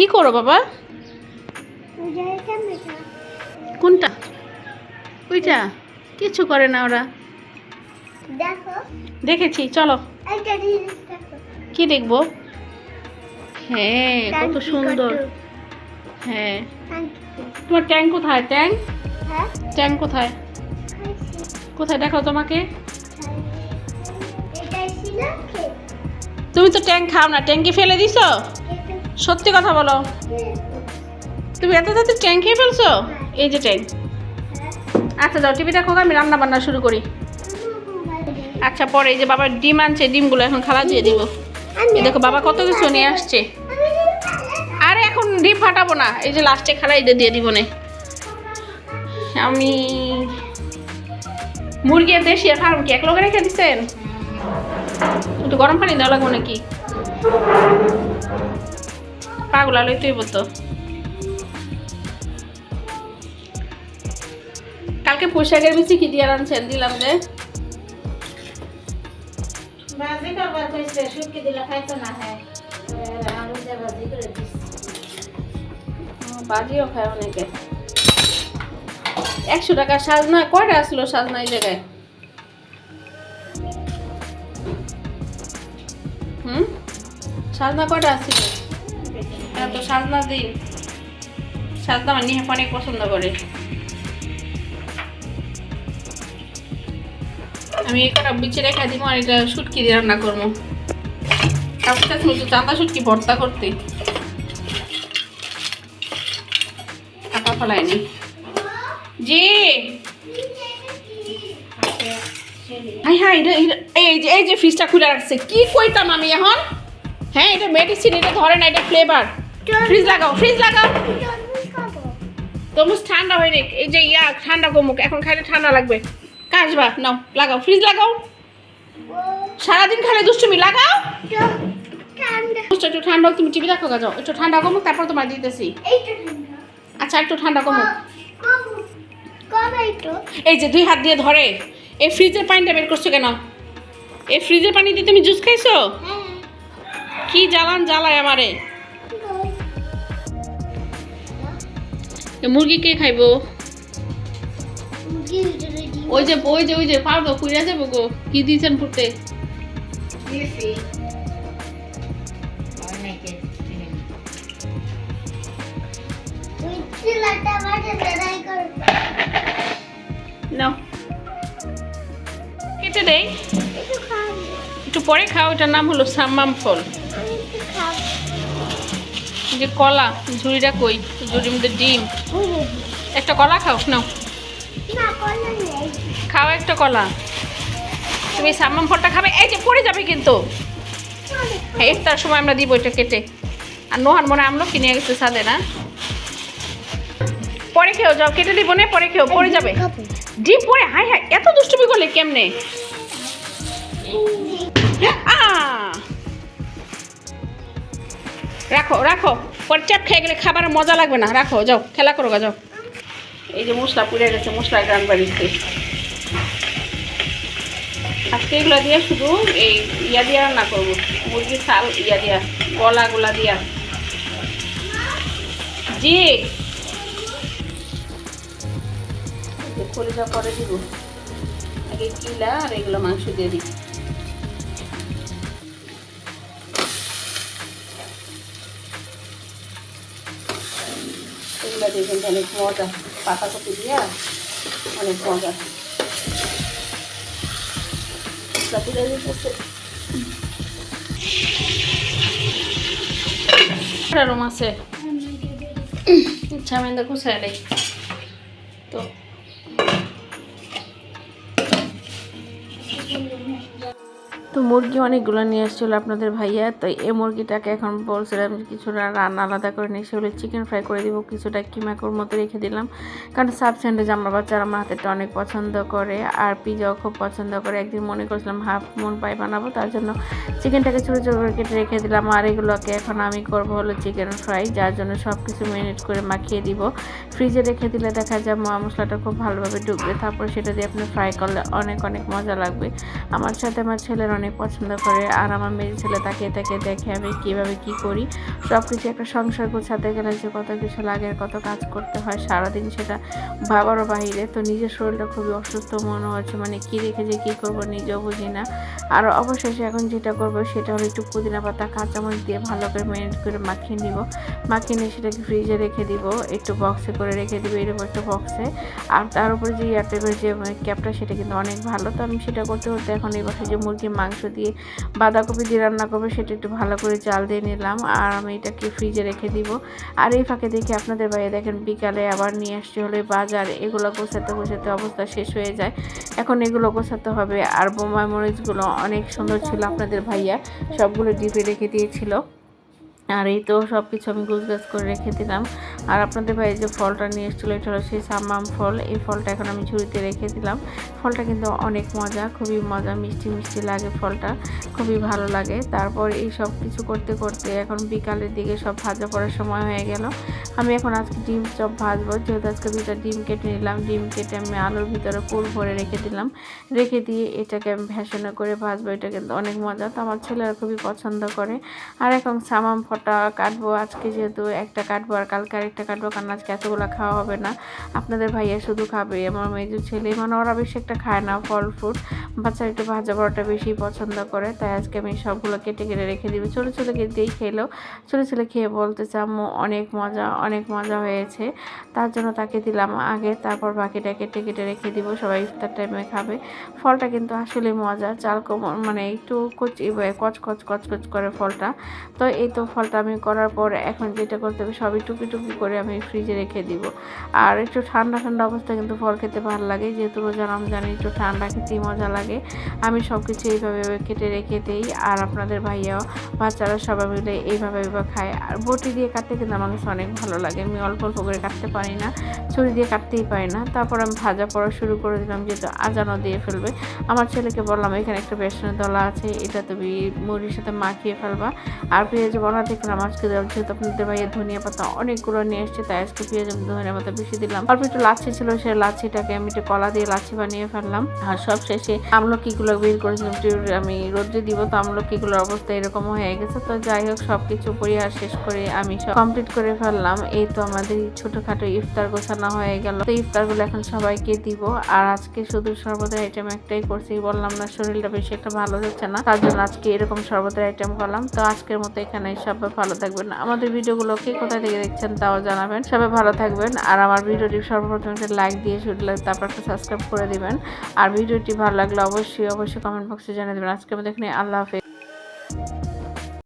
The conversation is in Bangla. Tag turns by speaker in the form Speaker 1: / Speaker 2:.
Speaker 1: কি করো বাবা? কোনটা? ওইটা? কিছু করে না ওরা।
Speaker 2: দেখো
Speaker 1: দেখেছি, চলো।
Speaker 2: একটা জিনিস দেখো।
Speaker 1: কি দেখবো? হ্যাঁ, কত
Speaker 2: ট্যাঙ্কি
Speaker 1: সুন্দর।
Speaker 2: কত।
Speaker 1: হ্যাঁ,
Speaker 2: ট্যাঙ্কি।
Speaker 1: তোমার ট্যাঙ্ক কোথায়? ট্যাঙ্ক
Speaker 2: হ্যাঁ
Speaker 1: ট্যাঙ্ক কোথায়?
Speaker 2: খাইছি।
Speaker 1: কোথায় দেখাও তোমাকে।
Speaker 2: এটা ছিল কি?
Speaker 1: তুমি তো ট্যাঙ্ক খাও না, ট্যাঙ্কি ফেলে দিছো?
Speaker 2: এটা
Speaker 1: সত্যি কথা বলো, তুমি এত তাড়াতাড়ি ট্যাঙ্ক খেয়ে ফেলছো? এই যে ট্যাঙ্ক। আচ্ছা যাও, টিভি দেখো, আমি রান্না বান্না শুরু করি। আচ্ছা পরে এই যে বাবা ডিম আনছে, ডিমগুলো এখন খালা দিয়ে দিব। এই দেখো বাবা কত কিছু নিয়ে আসছে। আরে এখন ডিম ফাটাবো না, এই যে লাস্টে খালা এটা দিয়ে দিব না। আমি মুরগি আর দেশি আর ফার্ম কি এক লগে রেখে দিচ্ছেন? একটু গরম পানি দেওয়া লাগবো নাকি? পাগলা লইতেই বলতো। কালকে পোশাকের বেশি কি দিয়ে আনছেন? দিলাম যে
Speaker 3: ভাজি করবার কইছে, শুটকি দিলে খাইতো না। হ্যাঁ আলু দিয়ে ভাজি করে দিস।
Speaker 1: বাজিও খায় অনেকে। 100 টাকা সাজনা কয়টা আসলো? সাজনা এই জায়গায় সাজনা কয়টা আসছিল? তো সাজনা দিন। সাজনা আমার নিয়ে অনেক পছন্দ করে। আমি একটা বিচে রেখে দিব আর এটা শুটকি দিয়ে রান্না করবো। চাঁদা শুটকি ভর্তা করতে টাকা ফেলায়নি। জি হাই হাই, এই যে ফ্রিজটা খুলে রাখছে। কি কইতাম আমি এখন? হ্যাঁ এটা মেডিসিন, এটা ধরে না, এটা ফ্লেভার। ফ্রিজ লাগাও, ফ্রিজ লাগাও।
Speaker 2: তরমুজ খাবো।
Speaker 1: তরমুজ ঠান্ডা হয়নি, এই যে ঠান্ডা কমুক, এখন খাইলে ঠান্ডা লাগবে। কাশবা নাও, লাগাও, ফ্রিজ লাগাও। সারাদিন খালে দুষ্টুমি, লাগাও।
Speaker 2: ঠান্ডা।
Speaker 1: একটু ঠান্ডা হোক, তুমি টিভি দেখো, যাও একটু ঠান্ডা কমুক, তারপর তোমার দিতেছি।
Speaker 2: এইটা ঠান্ডা।
Speaker 1: আচ্ছা একটু ঠান্ডা কমুক।
Speaker 2: কবে তো?
Speaker 1: এই যে 2 হাত দিয়ে ধরে এই ফ্রিজের পানিটা বের করছো কেন? এই ফ্রিজের পানি দিয়ে তুমি জুস খাইছো?
Speaker 2: হ্যাঁ।
Speaker 1: কি জ্বালান জ্বালায় আমারে। মুরগি কে খাইবো? ওই যে পারবো পুইরা যাবো গো। কি দিয়েছেন ফুটে?
Speaker 3: দিয়েছি অনেকে।
Speaker 2: তুই চিলাটা মাঝে লড়াই কর।
Speaker 1: নাও কেটে দেই,
Speaker 2: একটু খাও।
Speaker 1: একটু পরে খাও। এটার নাম হলো সাম্মাম ফল।
Speaker 2: আমি একটু খাও।
Speaker 1: এই যে কলা, ঝুড়িটা কই? ঝুড়ির মধ্যে ডিম। একটা কলা খাও, নাও
Speaker 2: না কলা নেই।
Speaker 1: খাও একটা কলা। তুমি সাম্মাম ফলটা খাবে? এই যে পড়ে যাবে কিন্তু। হ্যাঁ তার সময় আমরা দিব এটা কেটে। আর নোহান মনে আমলো কিনে গেছে সাদে না। পরে খেও, যাও কেটে দিব না, পরে খেও, পড়ে যাবে ডিম পরে। হাই হাই, এত দুষ্টুমি করলে কেমনে? রাখো রাখো, পরে চ্যাপ খেয়ে গেলে খাবারের মজা লাগবে না। রাখো, যাও খেলা করো, যাও। এই যে মশলা পুড়ে গেছে, মশলা গ্রান বাড়িতে। আজকে এগুলো দিয়ে শুধু এই ইয়া দিয়ে রান্না করবো, মুরগির চাল ইয়া দিয়া, গলাগুলা দিয়া। জি খলিটা পরে দিব, আগে কিলা আর এগুলো মাংস দিয়ে দিই। এগুলো দিয়ে কিন্তু অনেক মজা, পাতাকপি দিয়া অনেক মজা। রুম আছে, আচ্ছা আমি দেখো স্যালে তো মুরগি অনেকগুলো নিয়ে এসেছিলো আপনাদের ভাইয়া। তো এই মুরগিটাকে এখন বলছিলাম কিছুটা রান্না আলাদা করে নিয়ে সেগুলো চিকেন ফ্রাই করে দিব, কিছুটা কিমাকুর মতো রেখে দিলাম। কারণ সাব স্যান্ডউইচ আমার বাচ্চারা আমার হাতেরটা অনেক পছন্দ করে, আর পিজাও খুব পছন্দ করে। একদিন মনে করছিলাম হাফ মুন পাই বানাবো, তার জন্য চিকেনটাকে ছোটো ছোটো করে কেটে রেখে দিলাম। আর এগুলোকে এখন আমি করবো হলো চিকেন ফ্রাই, যার জন্য সব কিছু ম্যারিনেট করে মাখিয়ে দিব। ফ্রিজে রেখে দিলে দেখা যায় মশলাটা খুব ভালোভাবে ঢুকবে, তারপর সেটা দিয়ে আপনি ফ্রাই করলে অনেক অনেক মজা লাগবে। আমার সাথে আমার ছেলের অনেক পছন্দ করে। আর আমার মেয়ে ছেলে তাকিয়ে তাকিয়ে দেখে আমি কীভাবে কী করি। সব কিছু একটা সংসার গোছাতে গেলে যে কত কিছু লাগে, কত কাজ করতে হয় সারাদিন, সেটা বাবারও বাহিরে। তো নিজের শরীরটা খুবই অসুস্থ মনে হচ্ছে, মানে কী রেখে যে কী করবো নিজেও বুঝি না। আর অবশেষে এখন যেটা করবো সেটা হলো একটু পুদিনা পাতা কাঁচামরিচ দিয়ে ভালো করে ম্যারিনেট করে মাখিয়ে নিব। মাখিয়ে নিয়ে সেটাকে ফ্রিজে রেখে দিব, একটু বক্সে করে রেখে দিব, এরকম একটা বক্সে। আর তার উপরে যে এয়ারটেলের যে ক্যাপটা সেটা কিন্তু অনেক ভালো। তো আমি সেটা করতে করতে এখন এই বাসায় যে মুরগির মাংস দিয়ে বাঁধাকপি দিয়ে রান্না করবো সেটা একটু ভালো করে চাল দিয়ে নিলাম। আর আমি এটাকে ফ্রিজে রেখে দিব। আর এই ফাঁকে দেখি আপনাদের ভাইয়া দেখেন বিকালে আবার নিয়ে আসছে হলে বাজার, এগুলো গোছাতে গোছাতে অবস্থা শেষ হয়ে যায়। এখন এগুলো গোছাতে হবে। আর বোম্বাই মরিচগুলো অনেক সুন্দর ছিল, আপনাদের ভাইয়া সবগুলো ডিপে রেখে দিয়েছিল। আর এই তো সব কিছু আমি গুছগাছ করে রেখে দিলাম। আর আপনাদের ভাই যে ফলটা নিয়ে এসেছিলো এটা হলো সেই সাম্মাম ফল। এই ফলটা এখন আমি ঝুড়িতে রেখে দিলাম। ফলটা কিন্তু অনেক মজা, খুবই মজা, মিষ্টি মিষ্টি লাগে ফলটা, খুবই ভালো লাগে। তারপর এই সব কিছু করতে করতে এখন বিকালের দিকে সব ভাজা পড়ার সময় হয়ে গেল। আমি এখন আজকে ডিম চপ ভাজবো, যেহেতু আজকে 2টা ডিম কেটে নিলাম। ডিম কেটে আমি আলুর ভিতরে পুর ভরে রেখে দিলাম। রেখে দিয়ে এটাকে আমি ভেষণে করে ভাজবো। এটা কিন্তু অনেক মজা, তো আমার ছেলেরা খুবই পছন্দ করে। আর এখন সামাম ফটা কাটবো, আজকে যেহেতু একটা কাটবো আর কালকে আরেকটা কাটবো, কারণ আজকে এতগুলো খাওয়া হবে না। আপনাদের ভাইয়া শুধু খাবে, আমার মেজো ছেলে, মানে ওরা বেশি একটা খায় না ফল ফ্রুট। বাচ্চারা একটু ভাজা বড়াটা বেশি পছন্দ করে, তাই আজকে আমি সবগুলো কেটে কেটে রেখে দিব। ছোটো ছোটো দিয়েই খেলো। ছোটো ছেলে খেয়ে বলতেছে আম্মু অনেক মজা, অনেক মজা হয়েছে। তার জন্য তাকে দিলাম আগে, তারপর বাকিটা কেটে কেটে রেখে দিব, সবাই ইফতার টাইমে খাবে। ফলটা কিন্তু আসলে মজা, চাল মানে একটু কচকচ করে ফলটা। তো এই তো ফলটা আমি করার পর এখন যেটা করতে হবে সবই টুকি টুকি করে আমি ফ্রিজে রেখে দিব। আর একটু ঠান্ডা ঠান্ডা অবস্থায় কিন্তু ফল খেতে ভালো লাগে, যেহেতু রোজা রমজানে একটু ঠান্ডা খেতেই মজা লাগে। আমি সব কিছু এইভাবে কেটে রেখে দিই। আর আপনাদের ভাইয়াও বাচ্চারা সবাই মিলে এইভাবে খায়। আর বটি দিয়ে কাটতে কিন্তু আমার কাছে অনেক ভালো লাগে, আমি অল্প অল্প করে কাটতে পারি না, ছুরি দিয়ে কাটতেই পারি না। তারপর আমি ভাজা পড়া শুরু করে দিলাম, যেহেতু আজানও দিয়ে ফেলবে। আমার ছেলেকে বললাম এখানে একটা বেসনের দলা আছে, এটা তুমি মুড়ির সাথে মাখিয়ে ফেলবা। আর পেঁয়াজ বানাতে গেলাম আজকে, যেহেতু আপনাদের ভাইয়া ধনিয়া পাতা অনেকগুলো নিয়ে এসছে, তাই আজকে পেঁয়াজ ধনিয়া পাতা বেশি দিলাম। অল্প একটু লাচ্ছি ছিল, সেই লাচ্ছিটাকে আমি একটু কলা দিয়ে লাচ্ছি বানিয়ে ফেললাম। আর সব শেষে আমলকিগুলো বের করেছিলাম, আমি রোদ্রে দিব, তো আমলকিগুলোর অবস্থা এরকম হয়ে গেছে। তো যাই হোক সব কিছু পরিহার শেষ করে আমি সব কমপ্লিট করে ফেললাম। এই তো আমাদের ছোটখাটো ইফতার গোছানো হয়ে গেল। তো ইফতারগুলো এখন সবাইকে দিব। আর আজকে শুধু শরবতের আইটেম একটাই করছি, বললাম না শরীরটা বেশি একটা ভালো যাচ্ছে না, তার জন্য আজকে এরকম শরবতের আইটেম করলাম। তো আজকের মতো এখানে, সবাই ভালো থাকবেন। আমাদের ভিডিওগুলো কে কোথায় থেকে দেখছেন তাও জানাবেন। সবাই ভালো থাকবেন। আর আমার ভিডিওটি সর্বপ্রথম একটা লাইক দিয়ে শুরু, তারপর একটা সাবস্ক্রাইব করে দিবেন। আর ভিডিওটি ভালো লাগলে অবশ্যই কমেন্ট বক্সে জানিয়ে দেবেন। আজকের মতো এখানে, আল্লাহ হাফেজ।